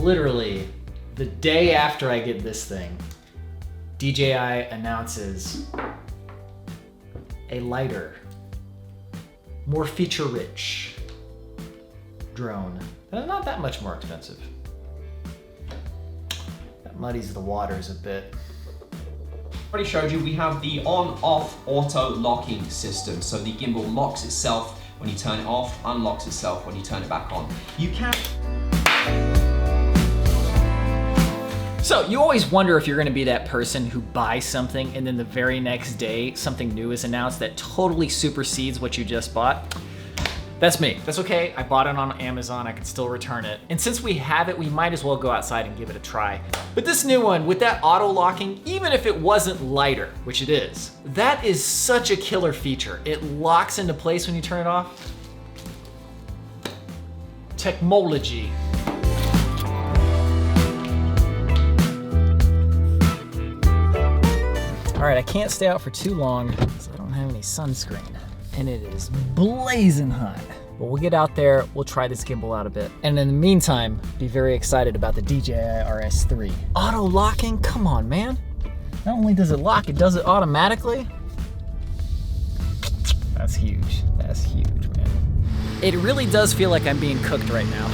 literally the day after I get this thing, DJI announces a lighter, more feature-rich drone. Not that much more expensive. That muddies the waters a bit. Already showed you, we have the on-off auto locking system. So the gimbal locks itself when you turn it off, unlocks itself when you turn it back on. You can... So you always wonder if you're gonna be that person who buys something and then the very next day something new is announced that totally supersedes what you just bought. That's me. That's okay, I bought it on Amazon, I can still return it. And since we have it, we might as well go outside and give it a try. But this new one, with that auto locking, even if it wasn't lighter, which it is, that is such a killer feature. It locks into place when you turn it off. Technology. All right, I can't stay out for too long because I don't have any sunscreen. And it is blazing hot. But we'll get out there, we'll try this gimbal out a bit. And in the meantime, be very excited about the DJI RS3. Auto locking, come on, man. Not only does it lock, it does it automatically. That's huge, man. It really does feel like I'm being cooked right now.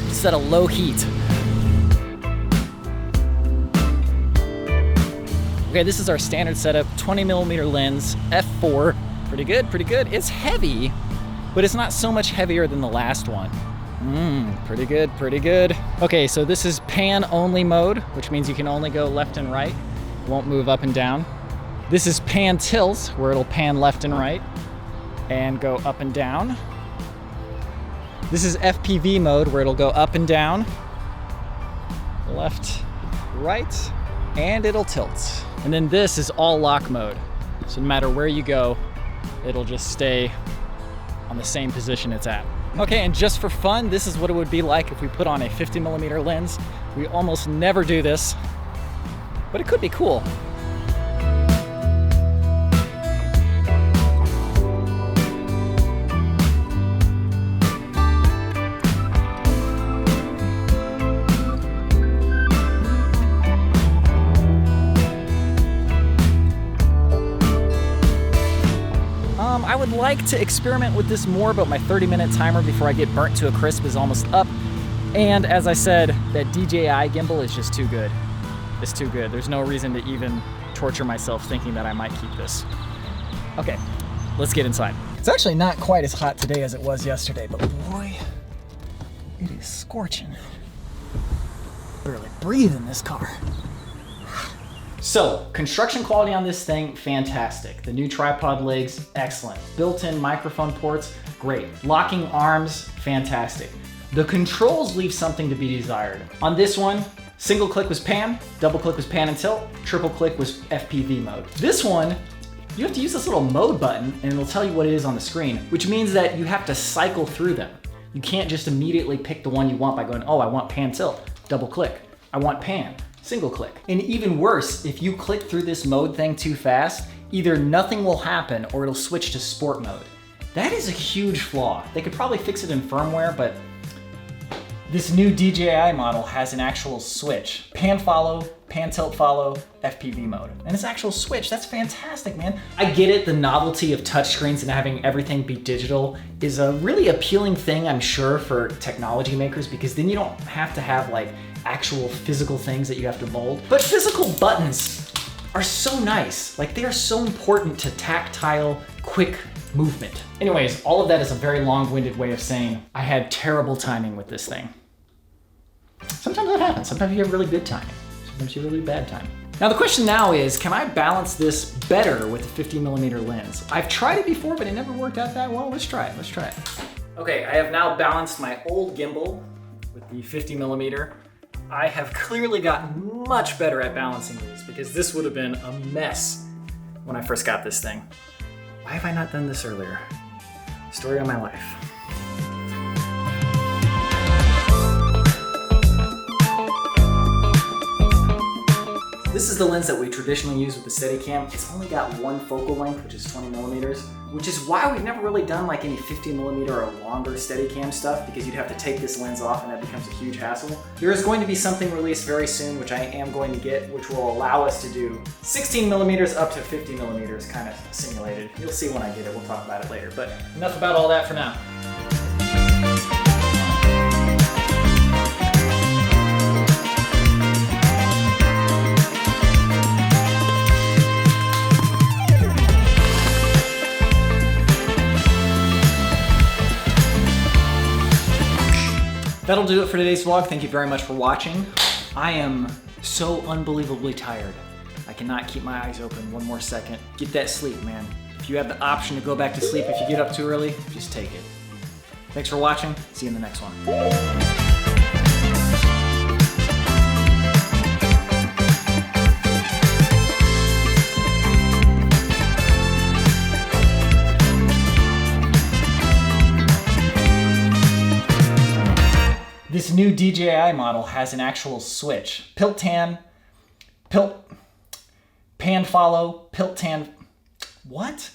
Just at a low heat. Okay, this is our standard setup, 20mm lens, f4. Pretty good, pretty good. It's heavy, but it's not so much heavier than the last one. Pretty good, pretty good. Okay, so this is pan only mode, which means you can only go left and right. It won't move up and down. This is pan tilt, where it'll pan left and right and go up and down. This is FPV mode, where it'll go up and down, left, right, and it'll tilt. And then this is all lock mode. So no matter where you go, it'll just stay on the same position it's at. Okay, and just for fun, this is what it would be like if we put on a 50mm lens. We almost never do this, but it could be cool. I would like to experiment with this more, but my 30-minute timer before I get burnt to a crisp is almost up. And as I said, that DJI gimbal is just too good. It's too good. There's no reason to even torture myself thinking that I might keep this. Okay, let's get inside. It's actually not quite as hot today as it was yesterday, but boy, it is scorching. Barely breathe in this car. So, construction quality on this thing, fantastic. The new tripod legs, excellent. Built-in microphone ports, great. Locking arms, fantastic. The controls leave something to be desired. On this one, single click was pan, double click was pan and tilt, triple click was FPV mode. This one, you have to use this little mode button and it'll tell you what it is on the screen, which means that you have to cycle through them. You can't just immediately pick the one you want by going, oh, I want pan tilt, double click. I want pan. Single click. And even worse, if you click through this mode thing too fast, either nothing will happen or it'll switch to sport mode. That is a huge flaw. They could probably fix it in firmware, but this new DJI model has an actual switch. Pan follow, pan tilt follow, FPV mode. And it's actual switch, that's fantastic, man. I get it, the novelty of touchscreens and having everything be digital is a really appealing thing, I'm sure, for technology makers, because then you don't have to have like actual physical things that you have to mold. But physical buttons are so nice. Like, they are so important to tactile, quick movement. Anyways, all of that is a very long-winded way of saying I had terrible timing with this thing. Sometimes that happens. Sometimes you have really good timing. Sometimes you have really bad timing. Now the question now is, can I balance this better with a 50mm lens? I've tried it before, but it never worked out that well. Let's try it, let's try it. Okay, I have now balanced my old gimbal with the 50mm. I have clearly gotten much better at balancing these because this would have been a mess when I first got this thing. Why have I not done this earlier? Story of my life. This is the lens that we traditionally use with the Steadicam. It's only got one focal length, which is 20mm. which is why we've never really done like any 50mm or longer Steadicam stuff, because you'd have to take this lens off and that becomes a huge hassle. There is going to be something released very soon, which I am going to get, which will allow us to do 16mm up to 50mm kind of simulated. You'll see when I get it, we'll talk about it later, but enough about all that for now. That'll do it for today's vlog. Thank you very much for watching. I am so unbelievably tired. I cannot keep my eyes open one more second. Get that sleep, man. If you have the option to go back to sleep if you get up too early, just take it. Thanks for watching. See you in the next one. This new DJI model has an actual switch. Pan follow, Pan, what?